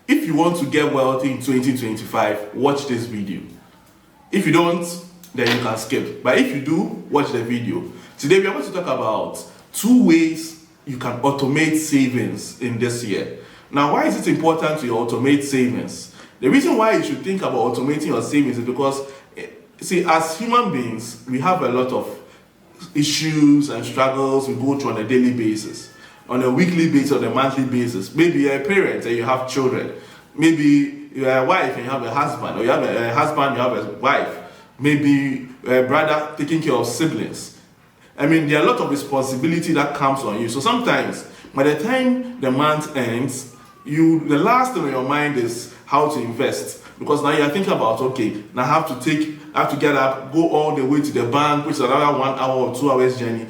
If you want to get wealthy in 2025, watch this video. If you don't, then you can skip. But if you do, watch the video. Today we are going to talk about 2 ways you can automate savings in this year. Now, why is it important to automate savings? The reason why you should think about automating your savings is because, see, as human beings, we have a lot of issues and struggles we go through on a daily basis, on a weekly basis, on a monthly basis. Maybe you're a parent and you have children. Maybe you're a wife and you have a husband, or you have a husband, you have a wife. Maybe a brother taking care of siblings. I mean, there are a lot of responsibility that comes on you. So sometimes, by the time the month ends, the last thing on your mind is how to invest. Because now you're thinking about, okay, now I have to get up, go all the way to the bank, which is another 1 hour or 2 hours journey,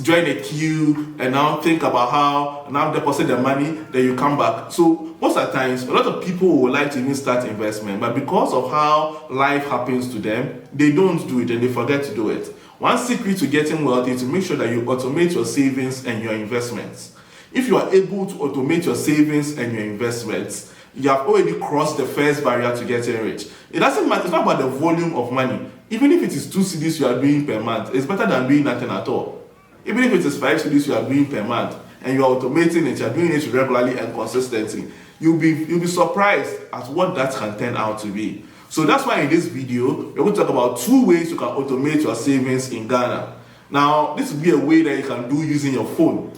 join a queue, and now think about how now deposit the money, then you come back. So most of the times, a lot of people would like to even start investment, but because of how life happens to them, they don't do it and they forget to do it. One secret to getting wealthy is to make sure that you automate your savings and your investments. If you are able to automate your savings and your investments, you have already crossed the first barrier to getting rich. It doesn't matter, it's not about the volume of money. Even if it is 2 CDs you are doing per month, it's better than doing nothing at all. Even if it is 5 CDs you are doing per month and you are automating it, you are doing it regularly and consistently, you'll be surprised at what that can turn out to be. So that's why in this video, we're going to talk about 2 ways you can automate your savings in Ghana. Now, this will be a way that you can do using your phone.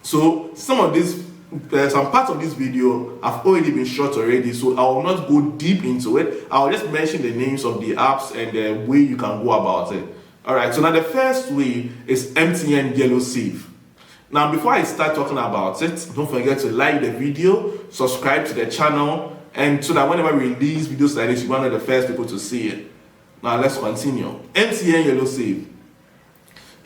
So some parts of this video have already been shot already, so I will not go deep into it. I will just mention the names of the apps and the way you can go about it. Alright, so now the first way is MTN Yello Save. Now, before I start talking about it, don't forget to like the video, subscribe to the channel, and so that whenever we release videos like this, you're one of the first people to see it. Now, let's continue. MTN Yello Save.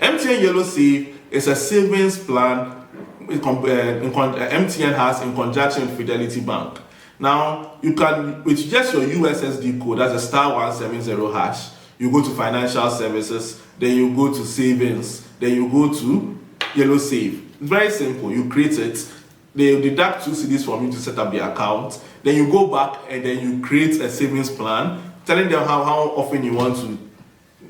MTN Yello Save is a savings plan MTN has in conjunction with Fidelity Bank. Now, you can, with just your USSD code, that's a *170 hash, you go to financial services, then you go to savings, then you go to Yello Save. It's very simple. You create it, they deduct 2 CDs from you to set up the account, then you go back and then you create a savings plan, telling them how often you want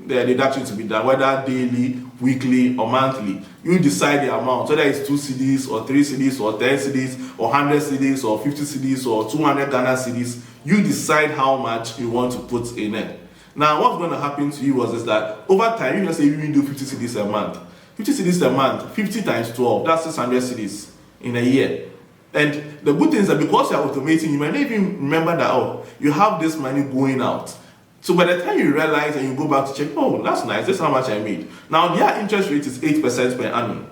the deduction to be done, whether daily, weekly, or monthly. You decide the amount, whether it's 2 CDs or 3 CDs or 10 CDs or 100 CDs or 50 CDs or 200 Ghana CDs. You decide how much you want to put in it. Now, what's going to happen to you is that over time, you can say you do 50 CDs a month. 50 CDs a month, 50 times 12, that's 600 CDs in a year. And the good thing is that because you're automating, you might not even remember that, oh, you have this money going out. So by the time you realize and you go back to check, oh, that's nice, this is how much I made. Now, their interest rate is 8% per annum.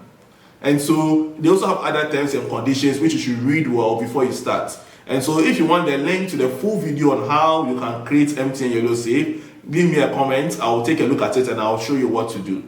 And so they also have other terms and conditions which you should read well before you start. And so if you want the link to the full video on how you can create MTN Yello Save, give me a comment, I'll take a look at it and I'll show you what to do.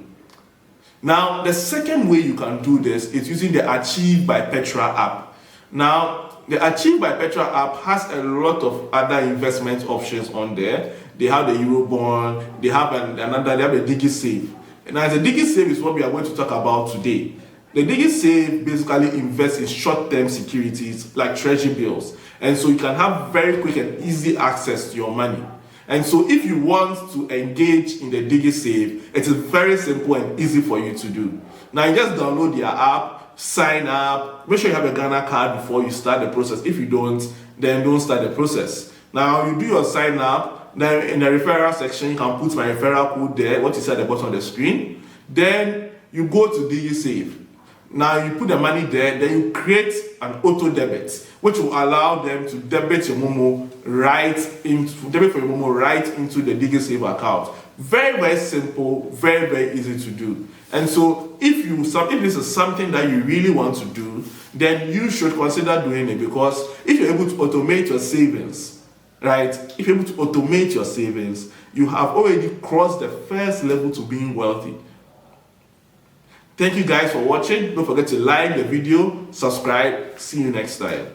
Now, the second way you can do this is using the Achieve by Petra app. Now, the Achieve by Petra app has a lot of other investment options on there. They have the Eurobond, they have the DigiSave. Now, the DigiSave is what we are going to talk about today. The DigiSave basically invests in short-term securities like treasury bills. And so you can have very quick and easy access to your money. And so if you want to engage in the DigiSave, it is very simple and easy for you to do. Now, you just download their app, sign up, make sure you have a Ghana card before you start the process. If you don't, then don't start the process. Now, you do your sign up. Then in the referral section, you can put my referral code there, what you see at the bottom of the screen. Then you go to DigiSave. Now you put the money there, then you create an auto debit, which will allow them to debit your Momo right into the DigiSave account. Very, very simple, very, very easy to do. And so if this is something that you really want to do, then you should consider doing it, because if you're able to automate your savings, right? If you're able to automate your savings, you have already crossed the first level to being wealthy. Thank you guys for watching. Don't forget to like the video, subscribe. See you next time.